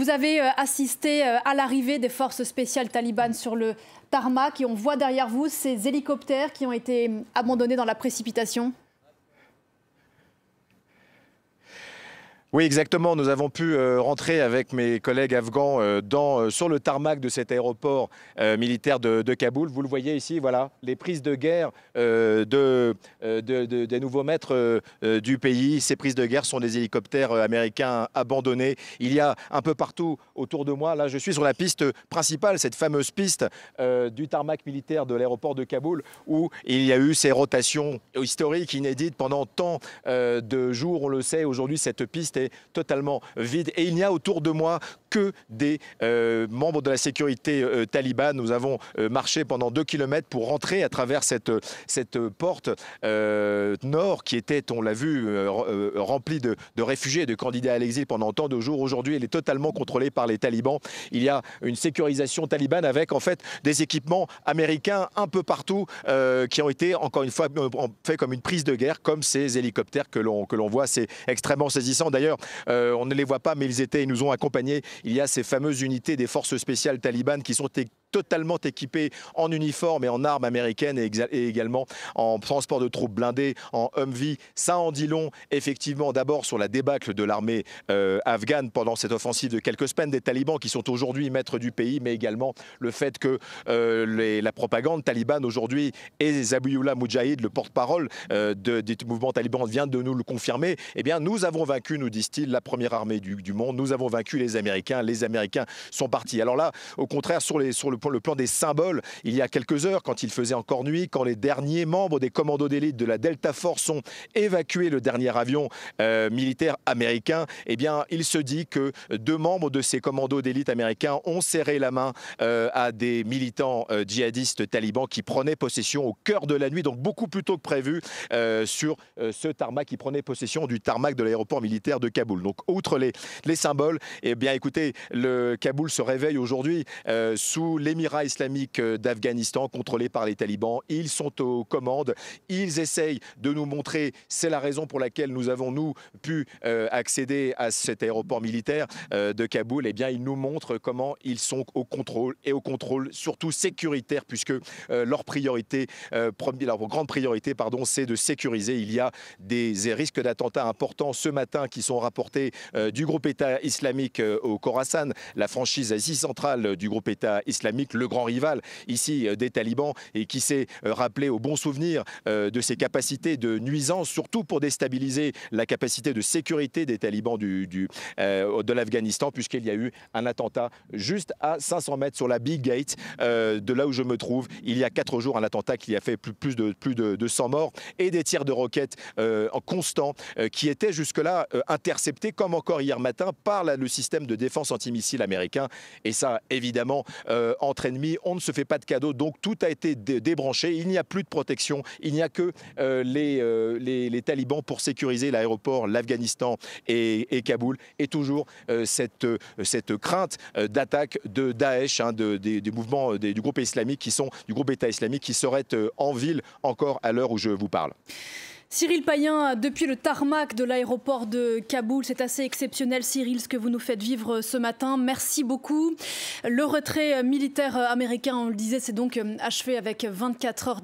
Vous avez assisté à l'arrivée des forces spéciales talibanes sur le tarmac et on voit derrière vous ces hélicoptères qui ont été abandonnés dans la précipitation. Oui, exactement. Nous avons pu rentrer avec mes collègues afghans sur le tarmac de cet aéroport militaire de Kaboul. Vous le voyez ici, voilà, les prises de guerre des nouveaux maîtres du pays. Ces prises de guerre sont des hélicoptères américains abandonnés. Il y a un peu partout autour de moi. Là, je suis sur la piste principale, cette fameuse piste du tarmac militaire de l'aéroport de Kaboul, où il y a eu ces rotations historiques, inédites pendant tant de jours. On le sait, aujourd'hui, cette piste est totalement vide et il n'y a autour de moi que des membres de la sécurité talibane. Nous avons marché pendant 2 kilomètres pour rentrer à travers cette porte nord qui était, on l'a vu, remplie de réfugiés et de candidats à l'exil pendant tant de jours. Aujourd'hui, elle est totalement contrôlée par les talibans. Il y a une sécurisation talibane avec en fait des équipements américains un peu partout qui ont été encore une fois fait comme une prise de guerre, comme ces hélicoptères que l'on voit. C'est extrêmement saisissant. D'ailleurs, on ne les voit pas, mais ils nous ont accompagnés. Il y a ces fameuses unités des forces spéciales talibanes qui sont totalement équipés en uniforme et en armes américaines et également en transport de troupes blindées, en Humvee. Ça en dit long, effectivement, d'abord sur la débâcle de l'armée afghane pendant cette offensive de quelques semaines des talibans qui sont aujourd'hui maîtres du pays, mais également le fait que la propagande talibane aujourd'hui et Zabiullah Mujahid, le porte-parole du mouvement taliban, vient de nous le confirmer. Eh bien, nous avons vaincu, nous disent-ils, la première armée du monde. Nous avons vaincu les Américains. Les Américains sont partis. Alors là, au contraire, sur le plan des symboles, il y a quelques heures, quand il faisait encore nuit, quand les derniers membres des commandos d'élite de la Delta Force ont évacué le dernier avion militaire américain, eh bien, il se dit que 2 membres de ces commandos d'élite américains ont serré la main à des militants djihadistes talibans qui prenaient possession au cœur de la nuit, donc beaucoup plus tôt que prévu, sur ce tarmac, qui prenait possession du tarmac de l'aéroport militaire de Kaboul. Donc, outre les symboles, eh bien, écoutez, le Kaboul se réveille aujourd'hui sous l'Émirat islamique d'Afghanistan, contrôlé par les talibans. Ils sont aux commandes. Ils essayent de nous montrer, c'est la raison pour laquelle nous avons, nous, pu accéder à cet aéroport militaire de Kaboul. Eh bien, ils nous montrent comment ils sont au contrôle, et au contrôle surtout sécuritaire, puisque leur grande priorité, c'est de sécuriser. Il y a des risques d'attentats importants ce matin qui sont rapportés du groupe État islamique au Khorasan, la franchise Asie centrale du groupe État islamique, le grand rival ici des talibans, et qui s'est rappelé au bon souvenir de ses capacités de nuisance, surtout pour déstabiliser la capacité de sécurité des talibans de l'Afghanistan, puisqu'il y a eu un attentat juste à 500 mètres sur la Big Gate, de là où je me trouve. Il y a 4 jours, un attentat qui a fait plus de 100 morts et des tirs de roquettes en constant qui étaient jusque-là interceptés, comme encore hier matin, par le système de défense antimissile américain. Et ça, évidemment, entre ennemis, on ne se fait pas de cadeaux. Donc tout a été débranché. Il n'y a plus de protection. Il n'y a que les talibans pour sécuriser l'aéroport, l'Afghanistan et Kaboul. Et toujours cette crainte d'attaque de Daesh, du mouvement du groupe islamique du groupe État islamique qui serait en ville encore à l'heure où je vous parle. Cyril Payen, depuis le tarmac de l'aéroport de Kaboul, c'est assez exceptionnel, Cyril, ce que vous nous faites vivre ce matin. Merci beaucoup. Le retrait militaire américain, on le disait, c'est donc achevé avec 24 heures